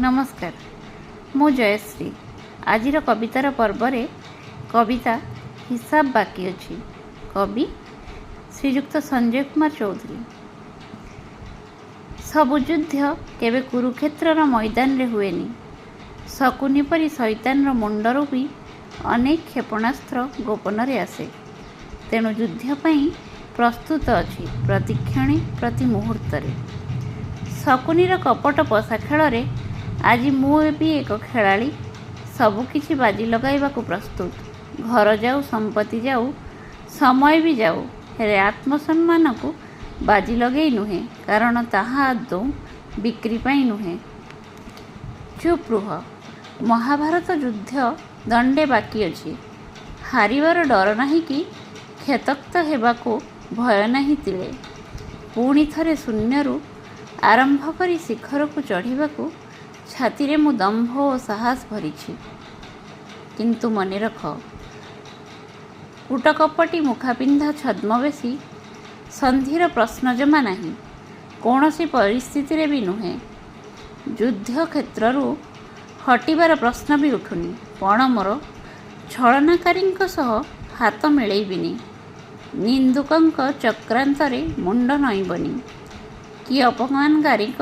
नमस्कार, मु जयश्री। आजिर कवितार पर्वरे कविता हिसाब बाकी अछि। कवि श्रीजुक्त संजय कुमार चौधरी। सबु युद्ध केबे कुरुक्षेत्रर मैदान रे हुएनी। शकुनी परी शैतान मुंडरू भी अनेक क्षेपणास्त्र गोपन रे आसे। तेणु युद्ध पई प्रस्तुत अछि प्रतिक्षणे प्रति मुहूर्त रे। शकुनीर कपट पशा खेल रे आज मु भी एक खेलाड़ी। सबुकिछि बाजी लगाइबाकु प्रस्तुत। घर जाऊ, संपत्ति जाऊ, समय भी जाऊ, हेरे आत्मसम्मान को बाजी लगे नुहे, कारण ताहा आदौ बिक्री पाई नुहे। चुप रुह, महाभारत युद्ध दंडे बाकी अछि। हारिबार डर नाही कि क्षतक्त हेबाकू भय नाही तिले। पुणी थरे शून्यरू आरंभ करी शिखर को चढ़िबाकू छाती रे मु दंभ और साहस भरिछि। किंतु मने रख, कूटकपटी मुखापिंधा छद्मवेशी संधिर प्रश्न जमा नहीं। कौनसी परिस्थिति रे भी नुहे। युद्ध क्षेत्ररू हटिबार प्रश्न भी उठुनी। पण मोर छलनाकारींक सह हाथ मिलैबिनी। निंदुकंक चक्रांतरे मुंड नईबनी कि अपमानकारीक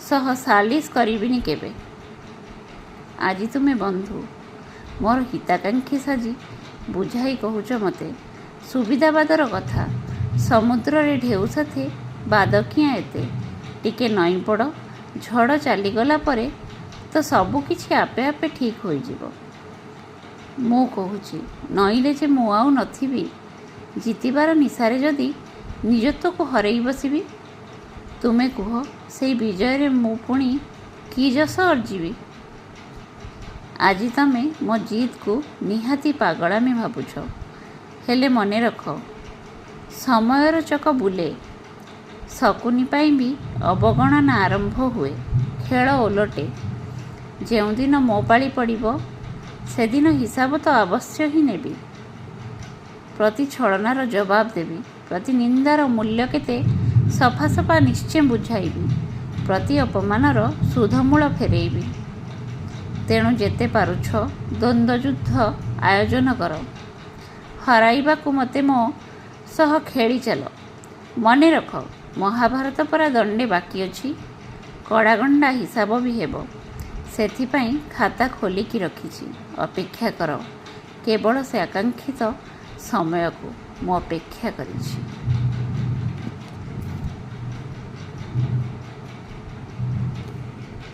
सह सालिश करिबिनी केबे। आजी तुमे बंधु मोर हिताकांक्षी साजी बुझाई कहूच मते सुविधाबादर कथा। समुद्र रे ढेउ साथे बाद किया एते। टिके नई पड़, झड़ चलीगला परे तो सबु किछि आपे आपे ठीक होई जिवो। मु कहूची नईले जे मु आउ नथिबी। जीतिबार निशारे जदि निजत्व को हरई बसिबी। तुमे कुह, से विजय रे मु पुणी कि जस अर्जीबी। आजी तमे मो जीत को निहाती पागलामी भाबुछ। हेले मने रख, समयर चक बुले। शकुनी पाई भी अवगणना आरंभ हुए। खेल ओलटे। जेउ दिन मो पाली पड़िबो से दिन हिसाब तो अवश्य ही नेबी। प्रति छलनार जवाब देबी। प्रति निंदार मूल्य केते सफा सफा निश्चय बुझाइबी। प्रति अपमानर सुधमूल फेरेइबी। तेणु जेते पारुछ द्वंद्व युद्ध आयोजन कर। हराइबाकू मते मो सह खेली चल। मने रख, महाभारत परा दंडे बाकी अछि। कड़ागंडा हिसाब भी हेबो। सेथिपाई खाता खोलिकी रखिछि। अपेक्षा कर। केवल से आकांक्षित समय को मु अपेक्षा करिछि।